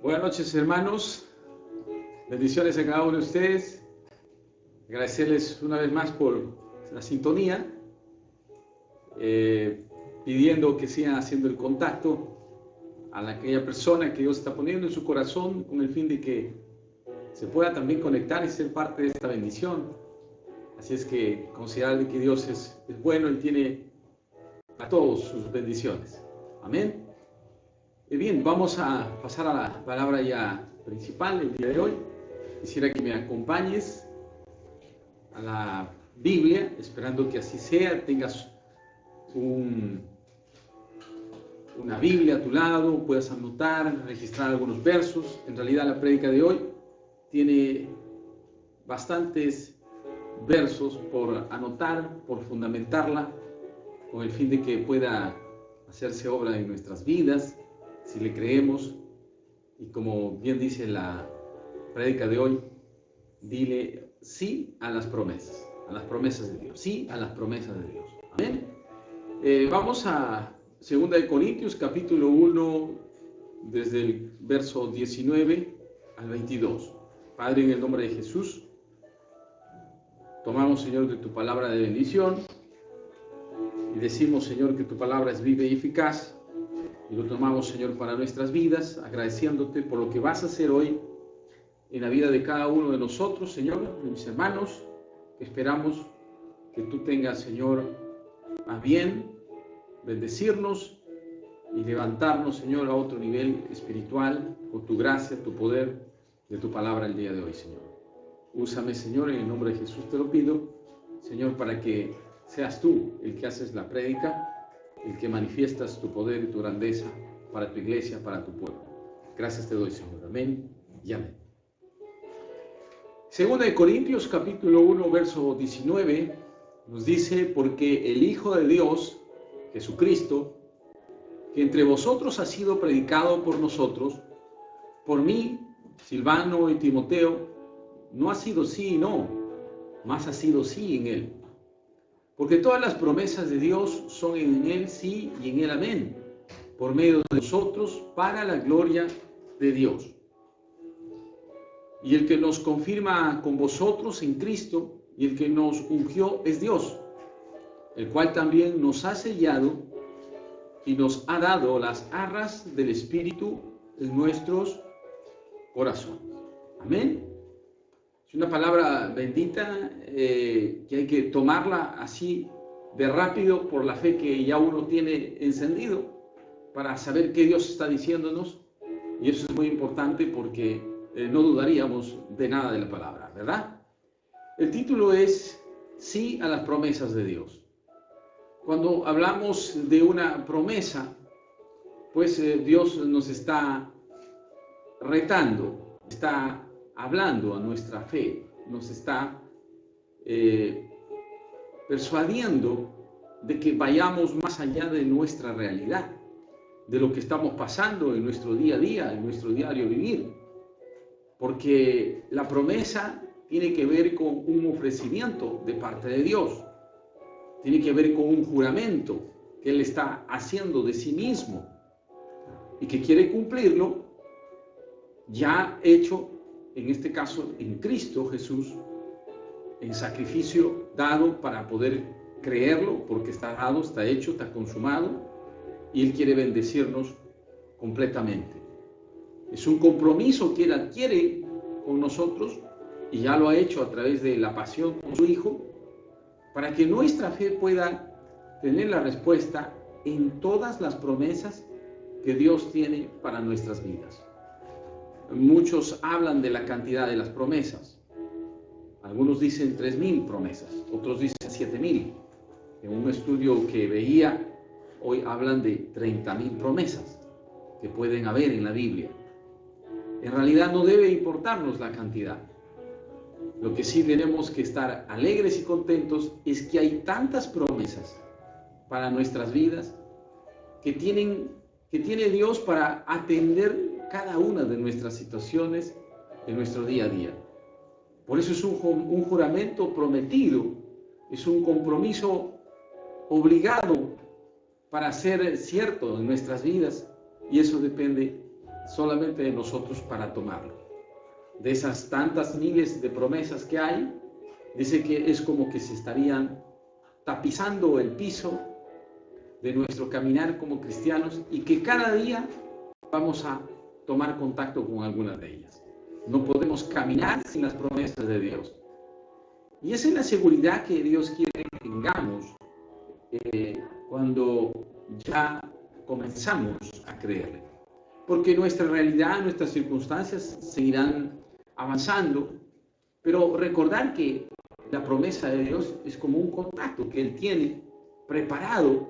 Buenas noches, hermanos. Bendiciones a cada uno de ustedes. Agradecerles una vez más por la sintonía, pidiendo que sigan haciendo el contacto a aquella persona que Dios está poniendo en su corazón con el fin de que se pueda también conectar y ser parte de esta bendición. Así es que considerar que Dios es bueno y tiene a todos sus bendiciones. Amén. Bien, vamos a pasar a la palabra ya principal el día de hoy. Quisiera que me acompañes a la Biblia, esperando que así sea. Tengas una Biblia a tu lado, puedas anotar, registrar algunos versos. En realidad la prédica de hoy tiene bastantes versos por anotar, por fundamentarla, con el fin de que pueda hacerse obra en nuestras vidas, si le creemos. Y como bien dice la prédica de hoy, dile sí a las promesas de Dios, sí a las promesas de Dios. Amén. Vamos a 2 Corintios capítulo 1, desde el verso 19 al 22. Padre, en el nombre de Jesús, tomamos, Señor, de tu palabra de bendición y decimos, Señor, que tu palabra es viva y eficaz, y lo tomamos, Señor, para nuestras vidas, agradeciéndote por lo que vas a hacer hoy en la vida de cada uno de nosotros, Señor, de mis hermanos. Esperamos que tú tengas, Señor, a bien bendecirnos y levantarnos, Señor, a otro nivel espiritual con tu gracia, tu poder, de tu palabra el día de hoy, Señor. Úsame, Señor, en el nombre de Jesús te lo pido, Señor, para que seas tú el que haces la prédica, el que manifiestas tu poder y tu grandeza para tu iglesia, para tu pueblo. Gracias te doy, Señor. Amén y amén. 2 Corintios capítulo 1, verso 19, nos dice: porque el Hijo de Dios, Jesucristo, que entre vosotros ha sido predicado por nosotros, por mí, Silvano y Timoteo, no ha sido sí y no, mas ha sido sí en él. Porque todas las promesas de Dios son en él sí y en él amén, por medio de nosotros, para la gloria de Dios. Y el que nos confirma con vosotros en Cristo y el que nos ungió es Dios, el cual también nos ha sellado y nos ha dado las arras del Espíritu en nuestros corazones. Amén. Es una palabra bendita que hay que tomarla así de rápido por la fe que ya uno tiene encendido para saber qué Dios está diciéndonos. Y eso es muy importante porque no dudaríamos de nada de la palabra, ¿verdad? El título es sí a las promesas de Dios. Cuando hablamos de una promesa, pues Dios nos está retando, está hablando a nuestra fe, nos está persuadiendo de que vayamos más allá de nuestra realidad, de lo que estamos pasando en nuestro día a día, en nuestro diario vivir. Porque la promesa tiene que ver con un ofrecimiento de parte de Dios, tiene que ver con un juramento que Él está haciendo de sí mismo y que quiere cumplirlo, ya hecho, en este caso, en Cristo Jesús, en sacrificio dado para poder creerlo, porque está dado, está hecho, está consumado, y Él quiere bendecirnos completamente. Es un compromiso que Él adquiere con nosotros, y ya lo ha hecho a través de la pasión con su Hijo, para que nuestra fe pueda tener la respuesta en todas las promesas que Dios tiene para nuestras vidas. Muchos hablan de la cantidad de las promesas. Algunos dicen 3,000 promesas, otros dicen 7,000. En un estudio que veía, hoy hablan de 30,000 promesas que pueden haber en la Biblia. En realidad no debe importarnos la cantidad. Lo que sí tenemos que estar alegres y contentos es que hay tantas promesas para nuestras vidas que tiene Dios para atender cada una de nuestras situaciones en nuestro día a día. Por eso es un juramento prometido, es un compromiso obligado para ser cierto en nuestras vidas, y eso depende solamente de nosotros para tomarlo. De esas tantas miles de promesas que hay, dice que es como que se estarían tapizando el piso de nuestro caminar como cristianos y que cada día vamos a tomar contacto con algunas de ellas. No podemos caminar sin las promesas de Dios. Y esa es la seguridad que Dios quiere que tengamos cuando ya comenzamos a creerle. Porque nuestra realidad, nuestras circunstancias seguirán avanzando, pero recordar que la promesa de Dios es como un contacto que Él tiene preparado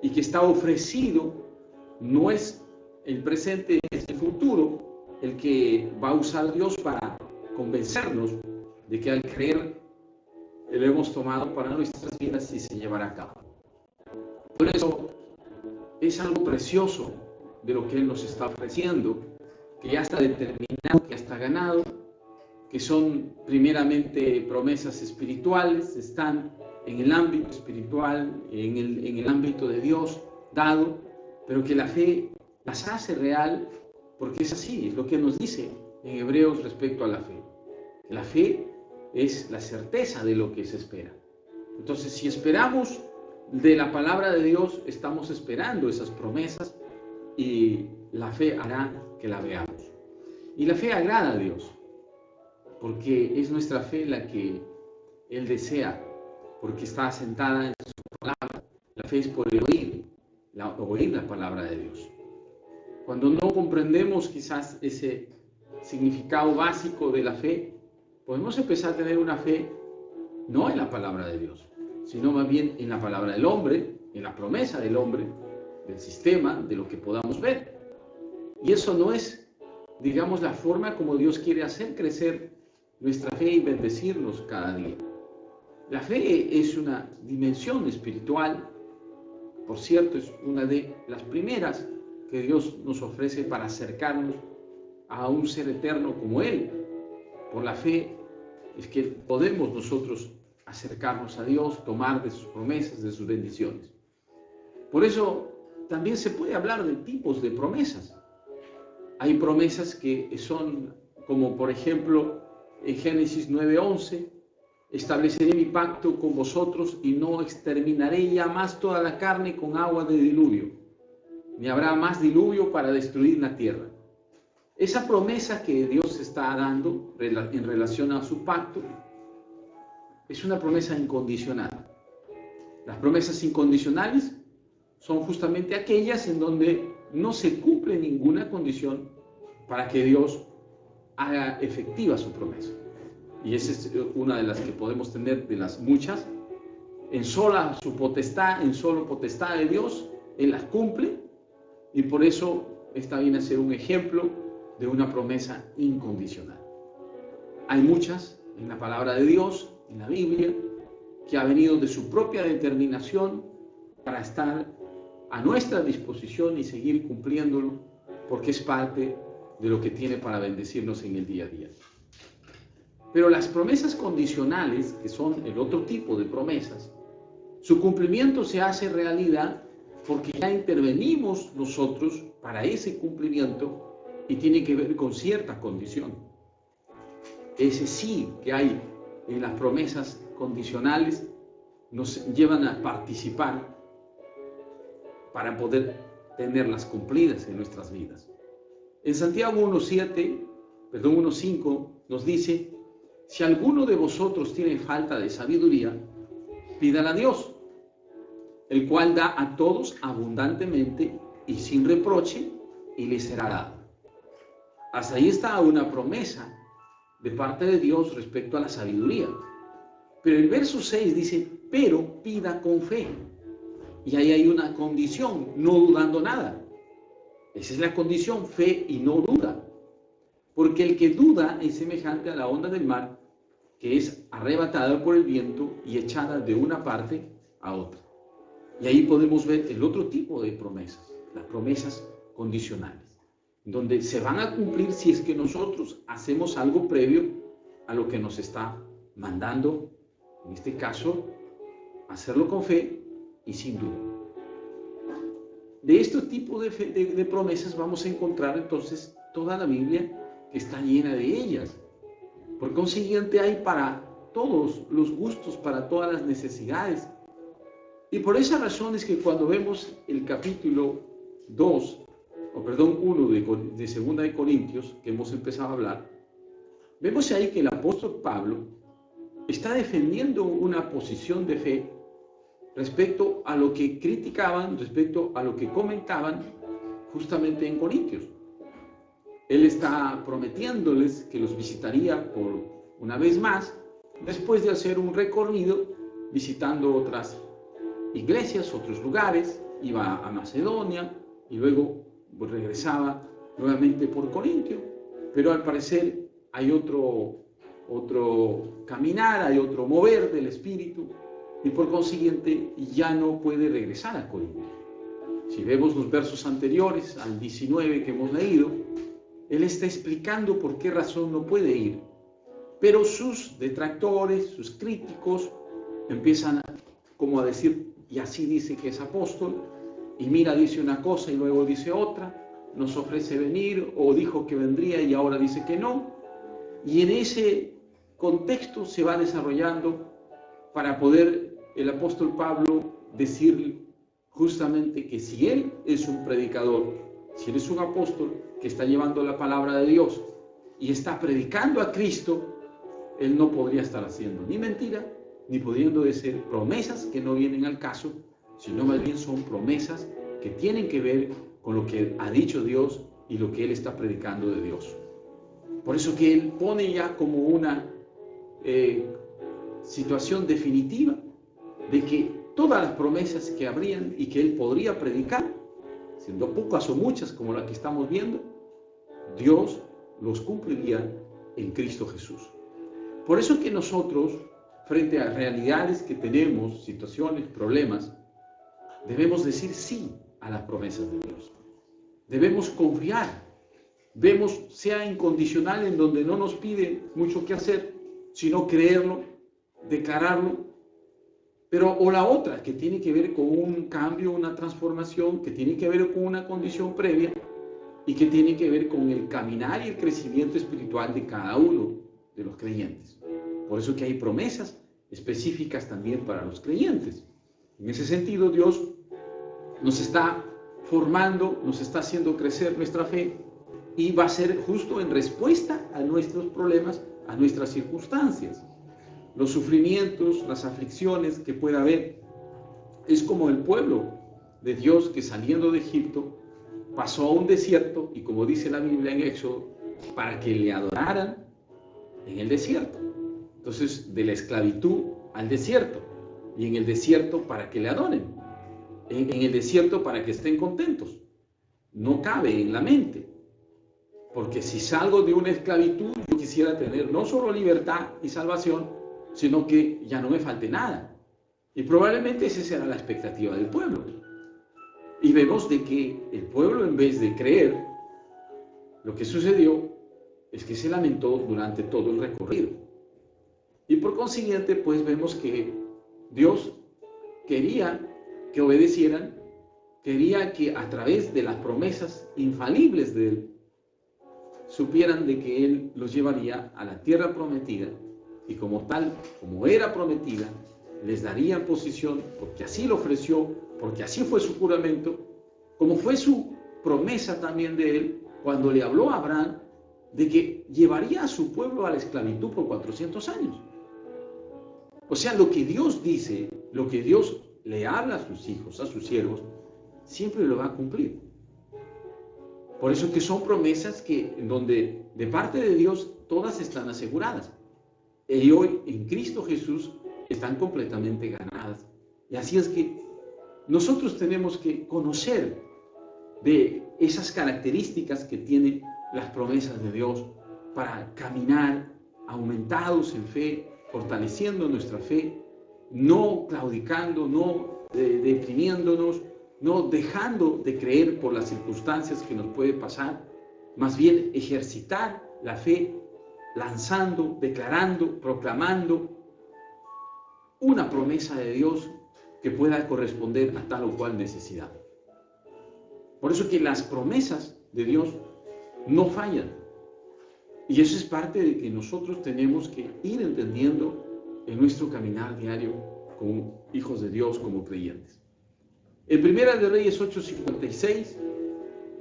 y que está ofrecido, no es el presente, es el futuro, el que va a usar Dios para convencernos de que al creer lo hemos tomado para nuestras vidas y se llevará a cabo. Por eso es algo precioso de lo que Él nos está ofreciendo, que ya está determinado, que ya está ganado, que son primeramente promesas espirituales, están en el ámbito espiritual, en el ámbito de Dios dado, pero que la fe las hace real, porque es así, es lo que nos dice en Hebreos respecto a la fe. La fe es la certeza de lo que se espera. Entonces, si esperamos de la palabra de Dios, estamos esperando esas promesas y la fe hará que la veamos. Y la fe agrada a Dios, porque es nuestra fe la que Él desea, porque está asentada en su palabra. La fe es por el oír la palabra de Dios. Cuando no comprendemos quizás ese significado básico de la fe, podemos empezar a tener una fe no en la palabra de Dios, sino más bien en la palabra del hombre, en la promesa del hombre, del sistema, de lo que podamos ver. Y eso no es, digamos, la forma como Dios quiere hacer crecer nuestra fe y bendecirnos cada día. La fe es una dimensión espiritual, por cierto, es una de las primeras que Dios nos ofrece para acercarnos a un ser eterno como Él. Por la fe es que podemos nosotros acercarnos a Dios, tomar de sus promesas, de sus bendiciones. Por eso también se puede hablar de tipos de promesas. Hay promesas que son como, por ejemplo, en Génesis 9:11, estableceré mi pacto con vosotros y no exterminaré ya más toda la carne con agua de diluvio, ni habrá más diluvio para destruir la tierra. Esa promesa que Dios está dando en relación a su pacto es una promesa incondicional. Las promesas incondicionales son justamente aquellas en donde no se cumple ninguna condición para que Dios haga efectiva su promesa. Y esa es una de las que podemos tener, de las muchas. En sola su potestad, en solo potestad de Dios, Él las cumple, y por eso esta viene a ser un ejemplo de una promesa incondicional. Hay muchas en la palabra de Dios, en la Biblia, que ha venido de su propia determinación para estar a nuestra disposición y seguir cumpliéndolo, porque es parte de lo que tiene para bendecirnos en el día a día. Pero las promesas condicionales, que son el otro tipo de promesas, su cumplimiento se hace realidad porque ya intervenimos nosotros para ese cumplimiento y tiene que ver con cierta condición. Ese sí que hay en las promesas condicionales nos llevan a participar para poder tenerlas cumplidas en nuestras vidas. En Santiago 1:5 nos dice: si alguno de vosotros tiene falta de sabiduría, pídala a Dios, el cual da a todos abundantemente y sin reproche, y le será dado. Hasta ahí está una promesa de parte de Dios respecto a la sabiduría. Pero el verso 6 dice: pero pida con fe. Y ahí hay una condición, no dudando nada. Esa es la condición, fe y no duda. Porque el que duda es semejante a la onda del mar, que es arrebatada por el viento y echada de una parte a otra. Y ahí podemos ver el otro tipo de promesas, las promesas condicionales, donde se van a cumplir si es que nosotros hacemos algo previo a lo que nos está mandando, en este caso, hacerlo con fe y sin duda. de este tipo de promesas vamos a encontrar entonces toda la Biblia que está llena de ellas. Por consiguiente, hay para todos los gustos, para todas las necesidades. Y por esa razón es que cuando vemos el capítulo 1 de 2 de Corintios, que hemos empezado a hablar, vemos ahí que el apóstol Pablo está defendiendo una posición de fe respecto a lo que criticaban, respecto a lo que comentaban justamente en Corintios. Él está prometiéndoles que los visitaría por una vez más, después de hacer un recorrido visitando otras iglesias, otros lugares, iba a Macedonia y luego regresaba nuevamente por Corintio, pero al parecer hay otro caminar, hay otro mover del Espíritu y por consiguiente ya no puede regresar a Corintio. Si vemos los versos anteriores al 19 que hemos leído, él está explicando por qué razón no puede ir, pero sus detractores, sus críticos empiezan como a decir: y así dice que es apóstol, y mira, dice una cosa y luego dice otra, nos ofrece venir, o dijo que vendría y ahora dice que no. Y en ese contexto se va desarrollando para poder el apóstol Pablo decir justamente que si él es un predicador, si él es un apóstol que está llevando la palabra de Dios y está predicando a Cristo, él no podría estar haciendo ni mentira, ni pudiendo decir promesas que no vienen al caso, sino más bien son promesas que tienen que ver con lo que ha dicho Dios y lo que él está predicando de Dios. Por eso que él pone ya como una situación definitiva de que todas las promesas que habrían y que él podría predicar, siendo pocas o muchas como la que estamos viendo, Dios los cumpliría en Cristo Jesús. Por eso que nosotros, frente a realidades que tenemos, situaciones, problemas, debemos decir sí a las promesas de Dios. Debemos confiar. Vemos, sea incondicional, en donde no nos pide mucho que hacer, sino creerlo, declararlo. Pero, o la otra, que tiene que ver con un cambio, una transformación, que tiene que ver con una condición previa y que tiene que ver con el caminar y el crecimiento espiritual de cada uno de los creyentes. Por eso que hay promesas específicas también para los creyentes. En ese sentido, Dios nos está formando, nos está haciendo crecer nuestra fe y va a ser justo en respuesta a nuestros problemas, a nuestras circunstancias. Los sufrimientos, las aflicciones que pueda haber, es como el pueblo de Dios que saliendo de Egipto pasó a un desierto, y como dice la Biblia en Éxodo, para que le adoraran en el desierto. Entonces, de la esclavitud al desierto, y en el desierto para que le adoren, en el desierto para que estén contentos. No cabe en la mente, porque si salgo de una esclavitud, yo quisiera tener no solo libertad y salvación, sino que ya no me falte nada. Y probablemente esa será la expectativa del pueblo. Y vemos de que el pueblo, en vez de creer, lo que sucedió es que se lamentó durante todo el recorrido. Y por consiguiente, pues vemos que Dios quería que obedecieran, quería que a través de las promesas infalibles de Él, supieran de que Él los llevaría a la tierra prometida, y como tal, como era prometida, les daría posición, porque así lo ofreció, porque así fue su juramento, como fue su promesa también de Él, cuando le habló a Abraham, de que llevaría a su pueblo a la esclavitud por 400 años. O sea, lo que Dios dice, lo que Dios le habla a sus hijos, a sus siervos, siempre lo va a cumplir. Por eso que son promesas que, en donde de parte de Dios todas están aseguradas. Y hoy en Cristo Jesús están completamente ganadas. Y así es que nosotros tenemos que conocer de esas características que tienen las promesas de Dios para caminar aumentados en fe, fortaleciendo nuestra fe, no claudicando, no deprimiéndonos, no dejando de creer por las circunstancias que nos puede pasar, más bien ejercitar la fe, lanzando, declarando, proclamando una promesa de Dios que pueda corresponder a tal o cual necesidad. Por eso que las promesas de Dios no fallan. Y eso es parte de que nosotros tenemos que ir entendiendo en nuestro caminar diario como hijos de Dios, como creyentes. En Primera de Reyes 8:56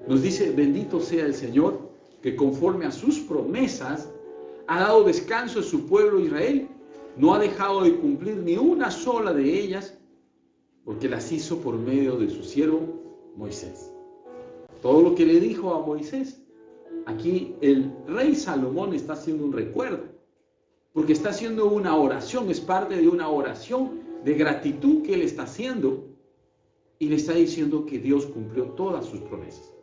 nos dice: bendito sea el Señor, que conforme a sus promesas ha dado descanso a su pueblo Israel. No ha dejado de cumplir ni una sola de ellas, porque las hizo por medio de su siervo Moisés. Todo lo que le dijo a Moisés, aquí el rey Salomón está haciendo un recuerdo, porque está haciendo una oración, es parte de una oración de gratitud que él está haciendo, y le está diciendo que Dios cumplió todas sus promesas.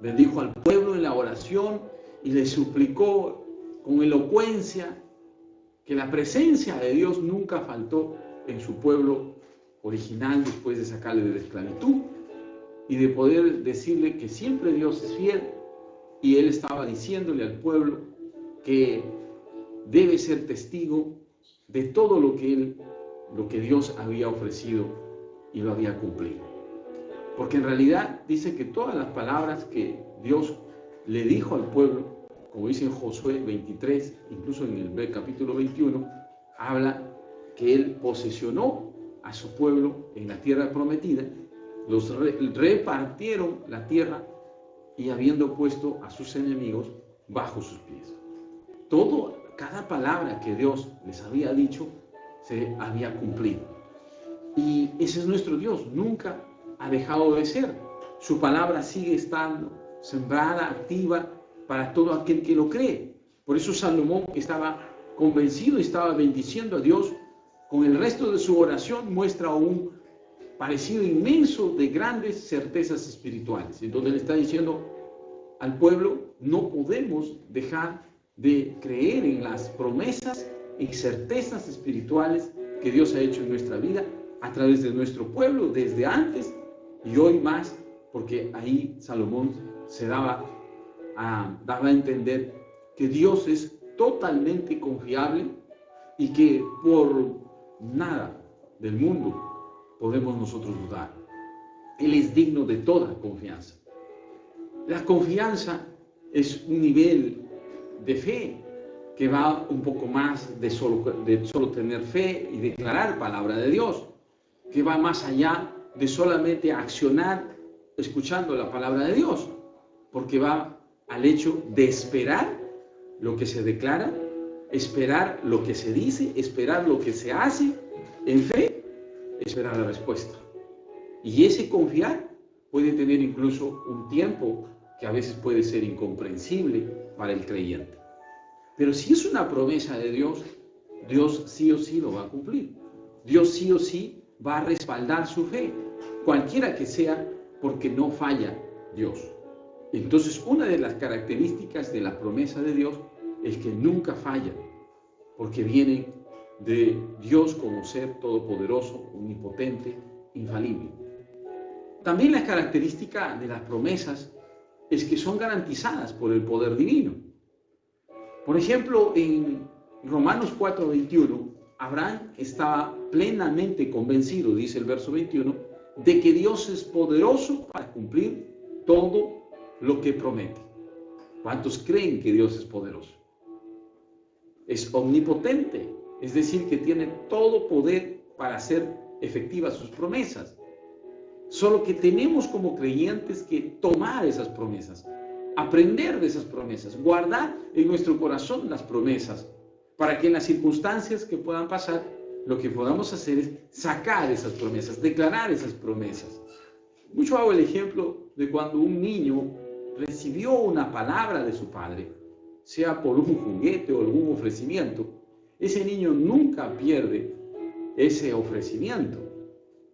Bendijo al pueblo en la oración y le suplicó con elocuencia que la presencia de Dios nunca faltó en su pueblo original después de sacarle de la esclavitud, y de poder decirle que siempre Dios es fiel. Y él estaba diciéndole al pueblo que debe ser testigo de todo lo que Dios había ofrecido y lo había cumplido. Porque en realidad dice que todas las palabras que Dios le dijo al pueblo, como dice en Josué 23, incluso en el capítulo 21, habla que él posesionó a su pueblo en la tierra prometida, los repartieron la tierra y habiendo puesto a sus enemigos bajo sus pies. Cada palabra que Dios les había dicho se había cumplido. Y ese es nuestro Dios, nunca ha dejado de ser. Su palabra sigue estando sembrada, activa para todo aquel que lo cree. Por eso Salomón estaba convencido, estaba bendiciendo a Dios. Con el resto de su oración muestra un parecido inmenso de grandes certezas espirituales, en donde le está diciendo al pueblo: no podemos dejar de creer en las promesas y certezas espirituales que Dios ha hecho en nuestra vida a través de nuestro pueblo desde antes y hoy más, porque ahí Salomón se daba a entender que Dios es totalmente confiable y que por nada del mundo podemos nosotros dudar. Él es digno de toda confianza. La confianza es un nivel de fe que va un poco más de solo tener fe y declarar palabra de Dios, que va más allá de solamente accionar escuchando la palabra de Dios, porque va al hecho de esperar lo que se declara, esperar lo que se dice, esperar lo que se hace en fe, esperar la respuesta. Y ese confiar puede tener incluso un tiempo que a veces puede ser incomprensible para el creyente. Pero si es una promesa de Dios, Dios sí o sí lo va a cumplir. Dios sí o sí va a respaldar su fe, cualquiera que sea, porque no falla Dios. Entonces, una de las características de la promesa de Dios es que nunca falla, porque viene de Dios como ser todopoderoso, omnipotente, infalible. También la característica de las promesas es que son garantizadas por el poder divino. Por ejemplo, en Romanos 4:21, Abraham estaba plenamente convencido, dice el verso 21, de que Dios es poderoso para cumplir todo lo que promete. ¿Cuántos creen que Dios es poderoso? Es omnipotente, es decir, que tiene todo poder para hacer efectivas sus promesas. Solo que tenemos como creyentes que tomar esas promesas, aprender de esas promesas, guardar en nuestro corazón las promesas, para que en las circunstancias que puedan pasar, lo que podamos hacer es sacar esas promesas, declarar esas promesas. Mucho hago el ejemplo de cuando un niño recibió una palabra de su padre, sea por un juguete o algún ofrecimiento. Ese niño nunca pierde ese ofrecimiento.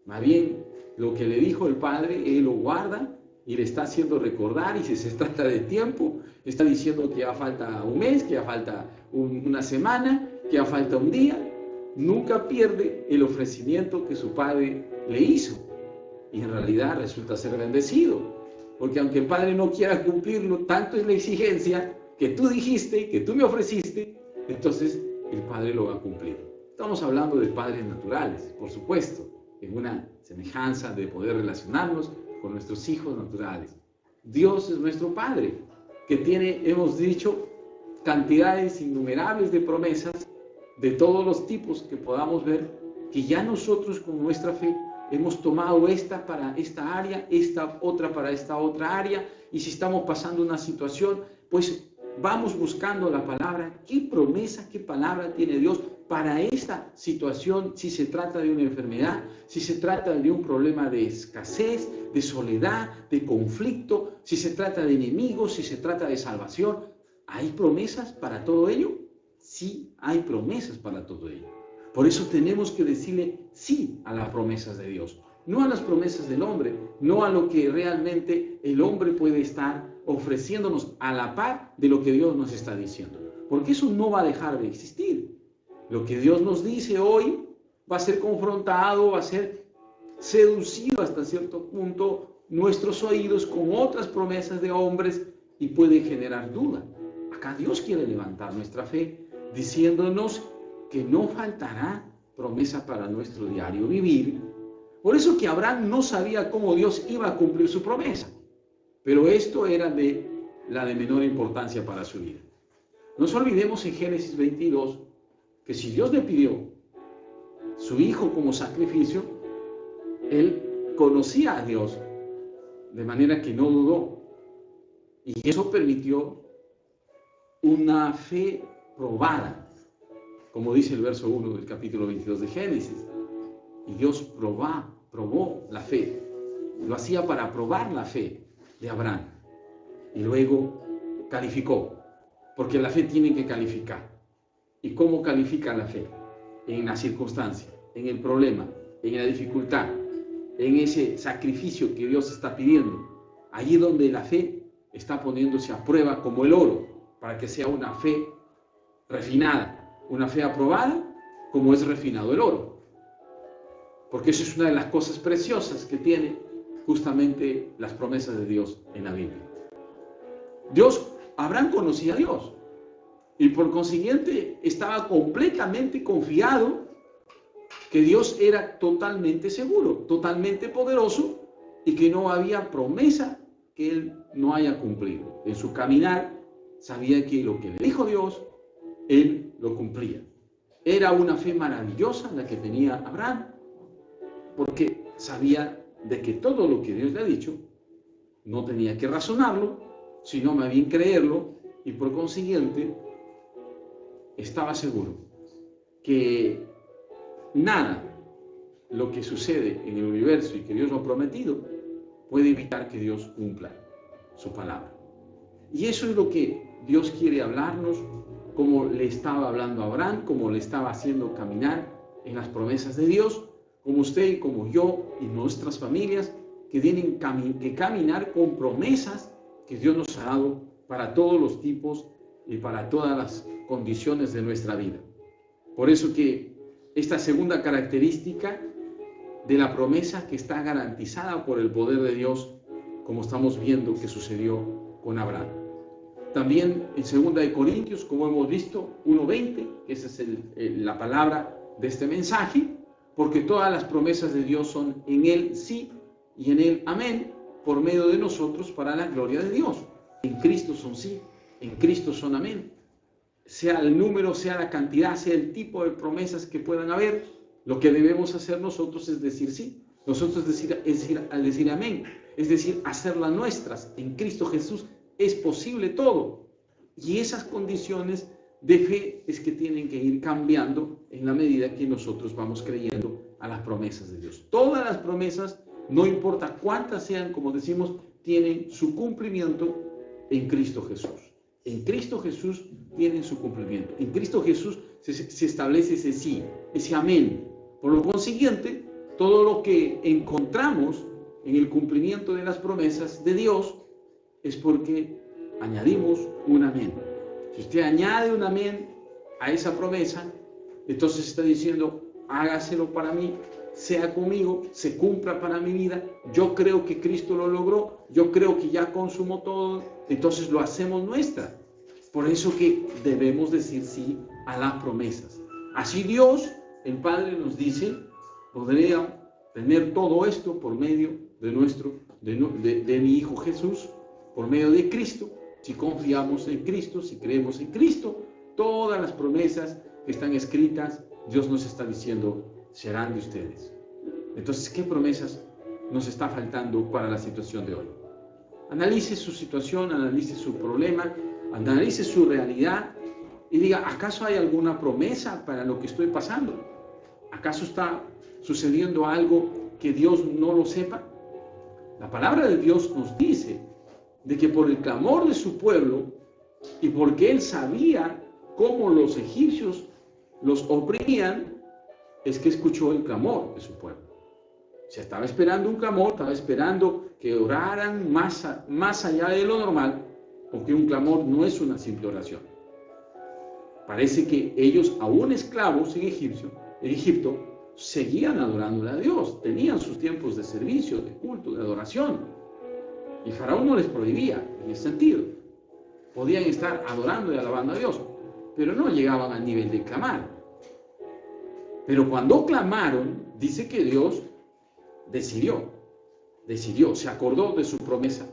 Más bien, lo que le dijo el padre, él lo guarda y le está haciendo recordar, y si se trata de tiempo, está diciendo que ya falta un mes, que ya falta una semana, que ya falta un día. Nunca pierde el ofrecimiento que su padre le hizo. Y en realidad resulta ser bendecido, porque aunque el padre no quiera cumplirlo, tanto es la exigencia que tú dijiste, que tú me ofreciste, entonces el padre lo va a cumplir. Estamos hablando de padres naturales, por supuesto, en una semejanza de poder relacionarnos con nuestros hijos naturales. Dios es nuestro Padre, que tiene, hemos dicho, cantidades innumerables de promesas de todos los tipos que podamos ver, que ya nosotros con nuestra fe hemos tomado esta para esta área, esta otra para esta otra área, y si estamos pasando una situación, pues vamos buscando la palabra, qué promesa, qué palabra tiene Dios para esta situación, si se trata de una enfermedad, si se trata de un problema de escasez, de soledad, de conflicto, si se trata de enemigos, si se trata de salvación. ¿Hay promesas para todo ello? Sí, hay promesas para todo ello. Por eso tenemos que decirle sí a las promesas de Dios, no a las promesas del hombre, no a lo que realmente el hombre puede estar ofreciéndonos a la par de lo que Dios nos está diciendo. Porque eso no va a dejar de existir. Lo que Dios nos dice hoy va a ser confrontado, va a ser seducido hasta cierto punto nuestros oídos con otras promesas de hombres y puede generar duda. Acá Dios quiere levantar nuestra fe diciéndonos que no faltará promesa para nuestro diario vivir. Por eso que Abraham no sabía cómo Dios iba a cumplir su promesa, pero esto era la de menor importancia para su vida. No nos olvidemos en Génesis 22 que si Dios le pidió su hijo como sacrificio, él conocía a Dios, de manera que no dudó. Y eso permitió una fe probada, como dice el verso 1 del capítulo 22 de Génesis. Y Dios probó la fe. Lo hacía para probar la fe de Abraham. Y luego calificó, porque la fe tiene que calificar. ¿Y cómo califica la fe? En la circunstancia, en el problema, en la dificultad, en ese sacrificio que Dios está pidiendo. Allí donde la fe está poniéndose a prueba como el oro, para que sea una fe refinada, una fe aprobada, como es refinado el oro. Porque eso es una de las cosas preciosas que tiene justamente las promesas de Dios en la Biblia. Abraham conocía a Dios y por consiguiente estaba completamente confiado que Dios era totalmente seguro, totalmente poderoso y que no había promesa que él no haya cumplido. En su caminar sabía que lo que le dijo Dios, él lo cumplía. Era una fe maravillosa la que tenía Abraham, porque sabía de que todo lo que Dios le ha dicho no tenía que razonarlo, sino más bien creerlo, y por consiguiente estaba seguro que nada, lo que sucede en el universo y que Dios lo ha prometido, puede evitar que Dios cumpla su palabra. Y eso es lo que Dios quiere hablarnos, como le estaba hablando a Abraham, como le estaba haciendo caminar en las promesas de Dios, como usted y como yo y nuestras familias, que tienen que caminar con promesas que Dios nos ha dado para todos los tipos y para todas las condiciones de nuestra vida. Por eso que esta segunda característica de la promesa que está garantizada por el poder de Dios, como estamos viendo que sucedió con Abraham. También en 2 de Corintios, como hemos visto, 1:20, esa es la palabra de este mensaje, porque todas las promesas de Dios son en Él sí y en Él amén, por medio de nosotros para la gloria de Dios. En Cristo son sí, en Cristo son amén. Sea el número, sea la cantidad, sea el tipo de promesas que puedan haber, lo que debemos hacer nosotros es decir sí. Nosotros al decir amén, es decir, hacerlas nuestras. En Cristo Jesús es posible todo. Y esas condiciones de fe es que tienen que ir cambiando en la medida que nosotros vamos creyendo a las promesas de Dios. Todas las promesas, no importa cuántas sean, como decimos, tienen su cumplimiento en Cristo Jesús. En Cristo Jesús tienen su cumplimiento. En Cristo Jesús se establece ese sí, ese amén. Por lo consiguiente, todo lo que encontramos en el cumplimiento de las promesas de Dios es porque añadimos un amén. Si usted añade un amén a esa promesa, entonces está diciendo, hágaselo para mí, sea conmigo, se cumpla para mi vida. Yo creo que Cristo lo logró, yo creo que ya consumó todo, entonces lo hacemos nuestra. Por eso que debemos decir sí a las promesas. Así Dios, el Padre, nos dice, podría tener todo esto por medio de mi Hijo Jesús, por medio de Cristo, si confiamos en Cristo, si creemos en Cristo, todas las promesas que están escritas, Dios nos está diciendo, serán de ustedes. Entonces, ¿qué promesas nos está faltando para la situación de hoy? Analice su situación, analice su problema, analice su realidad y diga, ¿acaso hay alguna promesa para lo que estoy pasando? ¿Acaso está sucediendo algo que Dios no lo sepa? La palabra de Dios nos dice de que por el clamor de su pueblo y porque Él sabía cómo los egipcios los oprimían, es que escuchó el clamor de su pueblo. O sea, estaba esperando un clamor, estaba esperando que oraran más allá de lo normal, porque un clamor no es una simple oración. Parece que ellos, aún esclavos en Egipto, seguían adorándole a Dios, tenían sus tiempos de servicio, de culto, de adoración. Y Faraón no les prohibía en ese sentido. Podían estar adorando y alabando a Dios, pero no llegaban al nivel de clamar. Pero cuando clamaron, dice que Dios decidió, se acordó de su promesa.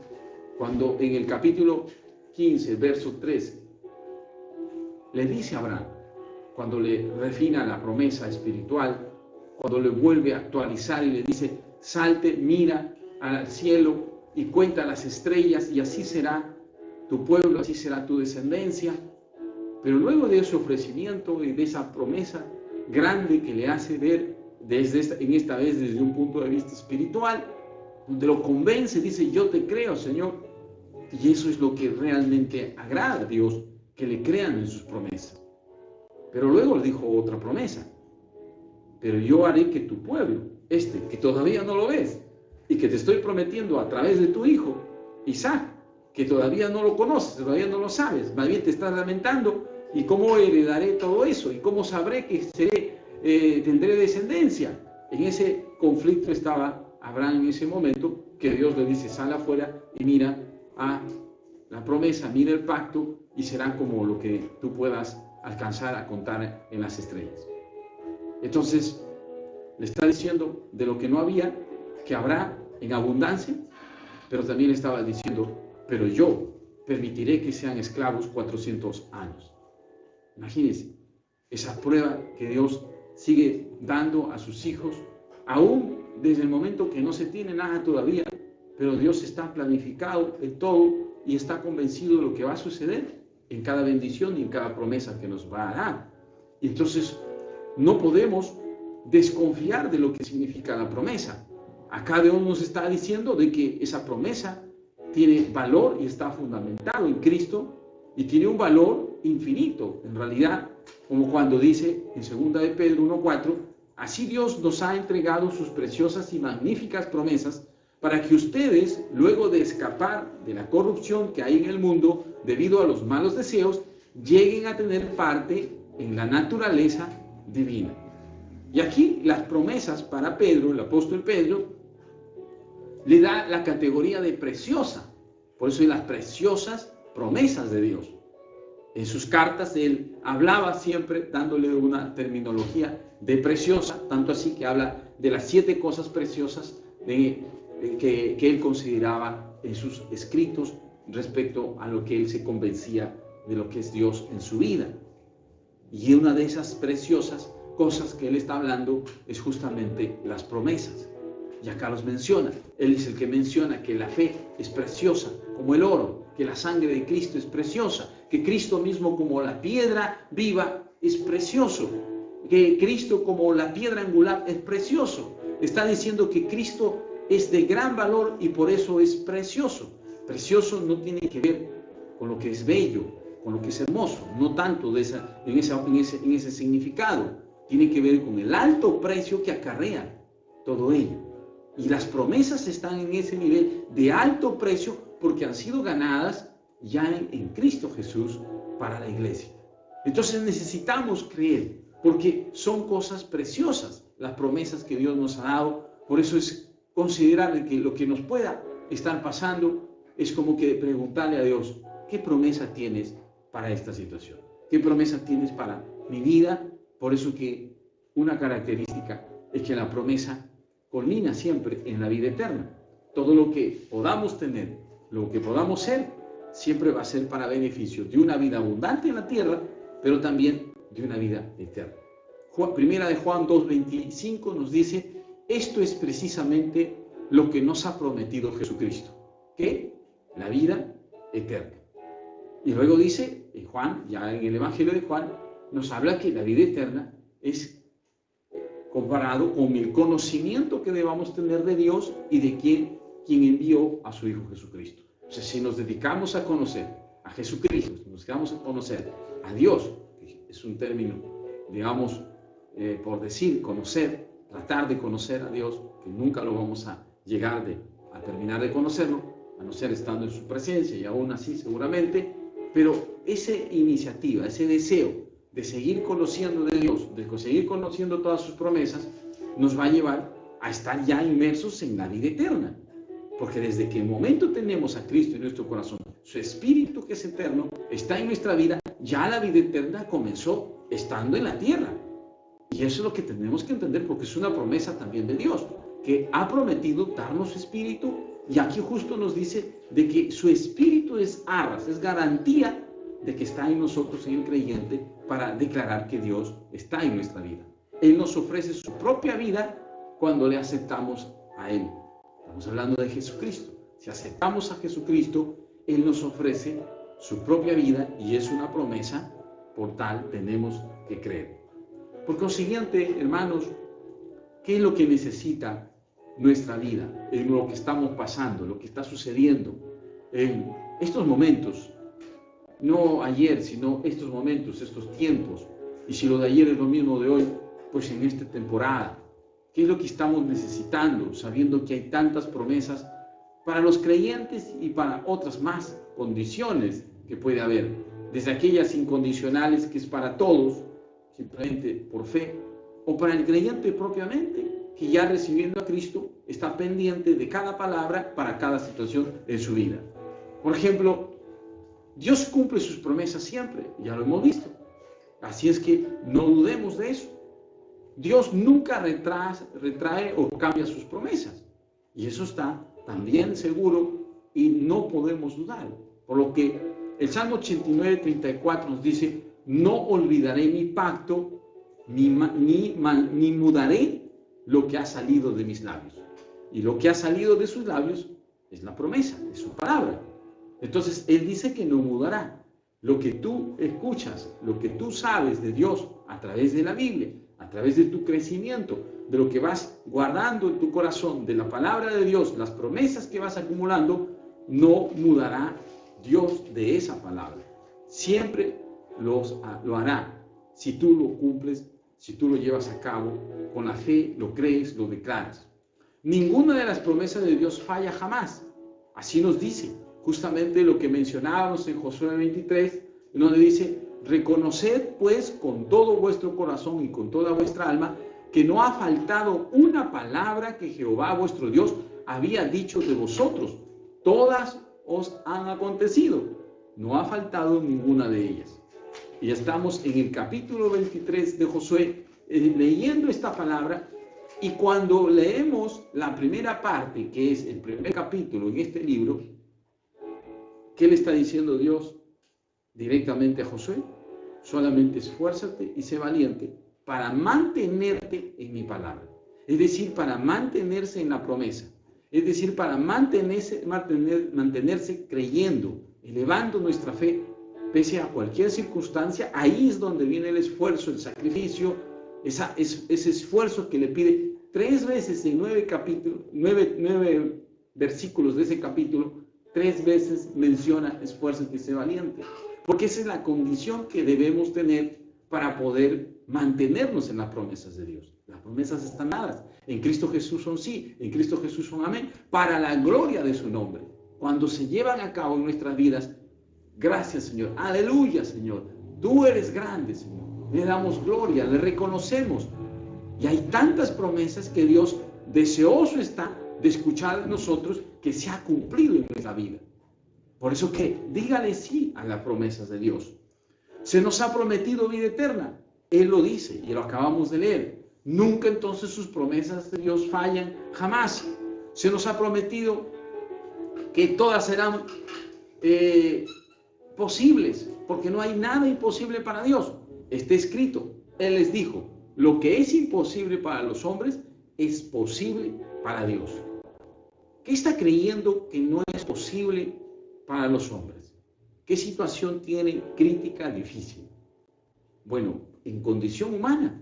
Cuando en el capítulo 15, verso 13, le dice a Abraham, cuando le refina la promesa espiritual, cuando le vuelve a actualizar y le dice, salte, mira al cielo y cuenta las estrellas y así será tu pueblo, así será tu descendencia. Pero luego de ese ofrecimiento y de esa promesa grande que le hace ver en esta vez desde un punto de vista espiritual, donde lo convence, dice, yo te creo, Señor. Y eso es lo que realmente agrada a Dios, que le crean en sus promesas. Pero luego le dijo otra promesa, pero yo haré que tu pueblo, que todavía no lo ves, y que te estoy prometiendo a través de tu hijo, Isaac, que todavía no lo conoces, todavía no lo sabes, más bien te estás lamentando, y cómo heredaré todo eso, y cómo sabré que tendré descendencia. En ese conflicto estaba Abraham en ese momento, que Dios le dice, sal afuera y mira a la promesa, mira el pacto, y será como lo que tú puedas alcanzar a contar en las estrellas. Entonces, le está diciendo de lo que no había, que habrá en abundancia, pero también estaba diciendo, pero yo permitiré que sean esclavos 400 años. Imagínense, esa prueba que Dios sigue dando a sus hijos, aún desde el momento que no se tiene nada todavía, pero Dios está planificado en todo y está convencido de lo que va a suceder en cada bendición y en cada promesa que nos va a dar. Y entonces, no podemos desconfiar de lo que significa la promesa. Acá Dios nos está diciendo de que esa promesa tiene valor y está fundamentado en Cristo y tiene un valor infinito. En realidad, como cuando dice en 2 de Pedro 1:4, así Dios nos ha entregado sus preciosas y magníficas promesas para que ustedes, luego de escapar de la corrupción que hay en el mundo debido a los malos deseos, lleguen a tener parte en la naturaleza divina. Y aquí las promesas para Pedro, el apóstol Pedro, le da la categoría de preciosa. Por eso hay las preciosas promesas de Dios. En sus cartas él hablaba siempre dándole una terminología de preciosa, tanto así que habla de las 7 cosas preciosas que él consideraba en sus escritos respecto a lo que él se convencía de lo que es Dios en su vida. Y una de esas preciosas cosas que él está hablando es justamente las promesas. Y acá los menciona. Él es el que menciona que la fe es preciosa como el oro, que la sangre de Cristo es preciosa, que Cristo mismo como la piedra viva es precioso, que Cristo como la piedra angular es precioso. Está diciendo que Cristo es de gran valor y por eso es precioso. Precioso no tiene que ver con lo que es bello, con lo que es hermoso, no tanto en ese significado. Tiene que ver con el alto precio que acarrea todo ello. Y las promesas están en ese nivel de alto precio porque han sido ganadas ya en Cristo Jesús para la iglesia. Entonces necesitamos creer porque son cosas preciosas las promesas que Dios nos ha dado. Por eso es considerar que lo que nos pueda estar pasando es como que preguntarle a Dios, ¿qué promesa tienes para esta situación? ¿Qué promesa tienes para mi vida? Por eso que una característica es que la promesa culmina siempre en la vida eterna. Todo lo que podamos tener, lo que podamos ser, siempre va a ser para beneficio de una vida abundante en la tierra, pero también de una vida eterna. Primera de Juan 2:25 nos dice, esto es precisamente lo que nos ha prometido Jesucristo, que la vida eterna. Y luego dice, en Juan, ya en el Evangelio de Juan, nos habla que la vida eterna es comparado con el conocimiento que debamos tener de Dios y de quien envió a su Hijo Jesucristo. O sea, si nos dedicamos a conocer a Jesucristo, si nos dedicamos a conocer a Dios, que es un término, digamos, por decir, conocer, tratar de conocer a Dios, que nunca lo vamos a llegar a terminar de conocerlo, a no ser estando en su presencia, y aún así seguramente, pero esa iniciativa, ese deseo de seguir conociendo de Dios, de seguir conociendo todas sus promesas, nos va a llevar a estar ya inmersos en la vida eterna. Porque desde que el momento tenemos a Cristo en nuestro corazón, su Espíritu que es eterno, está en nuestra vida, ya la vida eterna comenzó estando en la tierra. Y eso es lo que tenemos que entender, porque es una promesa también de Dios, que ha prometido darnos su Espíritu, y aquí justo nos dice de que su Espíritu es arras, es garantía de que está en nosotros, en el creyente, para declarar que Dios está en nuestra vida. Él nos ofrece su propia vida cuando le aceptamos a Él. Estamos hablando de Jesucristo. Si aceptamos a Jesucristo, Él nos ofrece su propia vida y es una promesa, por tal tenemos que creer. Por consiguiente, hermanos, ¿qué es lo que necesita nuestra vida? En lo que estamos pasando, lo que está sucediendo en estos momentos. No ayer, sino estos momentos, estos tiempos. Y si lo de ayer es lo mismo de hoy, pues en esta temporada. ¿Qué es lo que estamos necesitando? Sabiendo que hay tantas promesas para los creyentes y para otras más condiciones que puede haber. Desde aquellas incondicionales que es para todos, simplemente por fe, o para el creyente propiamente, que ya recibiendo a Cristo está pendiente de cada palabra para cada situación en su vida. Por ejemplo, Dios cumple sus promesas siempre, ya lo hemos visto. Así es que no dudemos de eso. Dios nunca retrae o cambia sus promesas. Y eso está también seguro y no podemos dudar. Por lo que el Salmo 89:34 nos dice, no olvidaré mi pacto, ni mudaré lo que ha salido de mis labios. Y lo que ha salido de sus labios es la promesa, es su palabra. Entonces, Él dice que no mudará. Lo que tú escuchas, lo que tú sabes de Dios a través de la Biblia, a través de tu crecimiento, de lo que vas guardando en tu corazón, de la palabra de Dios, las promesas que vas acumulando, no mudará Dios de esa palabra. Siempre lo hará si tú lo cumples, si tú lo llevas a cabo con la fe, lo crees, lo declaras. Ninguna de las promesas de Dios falla jamás. Así nos dice justamente lo que mencionábamos en Josué 23, donde dice, reconoced pues con todo vuestro corazón y con toda vuestra alma que no ha faltado una palabra que Jehová vuestro Dios había dicho de vosotros. Todas os han acontecido. No ha faltado ninguna de ellas. Y estamos en el capítulo 23 de Josué leyendo esta palabra, y cuando leemos la primera parte, que es el primer capítulo en este libro, ¿qué le está diciendo Dios directamente a Josué? Solamente esfuérzate y sé valiente para mantenerte en mi palabra. Es decir, para mantenerse en la promesa. Es decir, para mantenerse creyendo, elevando nuestra fe, pese a cualquier circunstancia. Ahí es donde viene el esfuerzo, el sacrificio, ese esfuerzo que le pide 3 veces en 9 versículos de ese capítulo. 3 veces menciona esfuérzate y sé valiente. Porque esa es la condición que debemos tener para poder mantenernos en las promesas de Dios. Las promesas están dadas. En Cristo Jesús son sí, en Cristo Jesús son amén, para la gloria de su nombre. Cuando se llevan a cabo en nuestras vidas, gracias Señor, aleluya Señor, tú eres grande Señor, le damos gloria, le reconocemos. Y hay tantas promesas que Dios deseoso está de escuchar de nosotros, que se ha cumplido en nuestra vida. Por eso que dígale sí a las promesas de Dios. Se nos ha prometido vida eterna. Él lo dice y lo acabamos de leer. Nunca entonces sus promesas de Dios fallan, jamás. Se nos ha prometido que todas serán posibles, porque no hay nada imposible para Dios. Está escrito, Él les dijo, lo que es imposible para los hombres es posible para Dios. ¿Qué está creyendo que no es posible para los hombres? ¿Qué situación tiene crítica, difícil? Bueno, en condición humana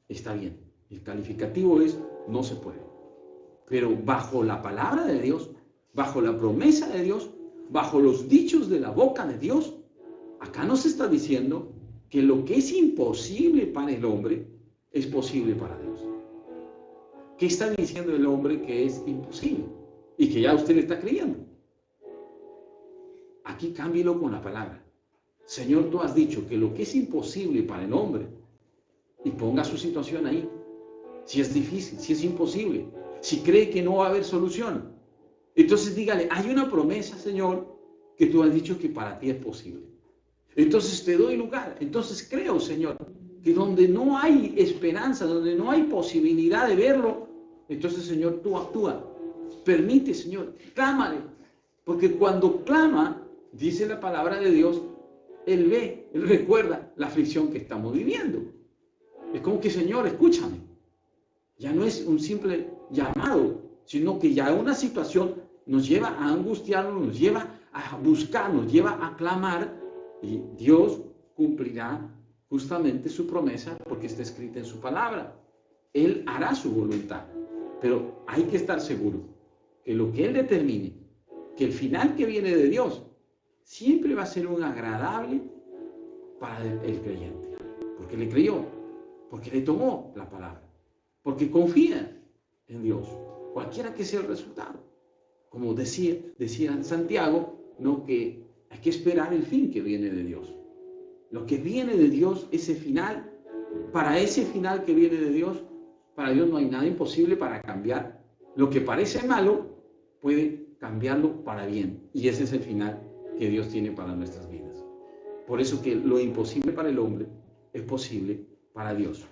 está bien. El calificativo es no se puede. Pero bajo la palabra de Dios, bajo la promesa de Dios, bajo los dichos de la boca de Dios, acá nos está diciendo que lo que es imposible para el hombre es posible para Dios. ¿Qué está diciendo el hombre que es imposible? Y que ya usted le está creyendo. Aquí cámbielo con la palabra. Señor, tú has dicho que lo que es imposible para el hombre, y ponga su situación ahí. Si es difícil, si es imposible, si cree que no va a haber solución, entonces dígale, hay una promesa, Señor, que tú has dicho que para ti es posible. Entonces te doy lugar. Entonces creo, Señor, que donde no hay esperanza, donde no hay posibilidad de verlo, entonces, Señor, tú actúa. Permite, Señor, clámale. Porque cuando clama, dice la palabra de Dios, Él ve, Él recuerda la aflicción que estamos viviendo. Es como que, Señor, escúchame. Ya no es un simple llamado, sino que ya una situación nos lleva a angustiarnos, nos lleva a buscar, nos lleva a clamar, y Dios cumplirá justamente su promesa porque está escrita en su palabra. Él hará su voluntad, pero hay que estar seguro que lo que Él determine, que el final que viene de Dios, siempre va a ser un agradable para el creyente, porque le creyó, porque le tomó la palabra, porque confía en Dios, cualquiera que sea el resultado. Como decía Santiago, no, que hay que esperar el fin que viene de Dios. Lo que viene de Dios, ese final, para ese final que viene de Dios, para Dios no hay nada imposible para cambiar. Lo que parece malo, puede cambiarlo para bien. Y ese es el final que Dios tiene para nuestras vidas. Por eso que lo imposible para el hombre es posible para Dios.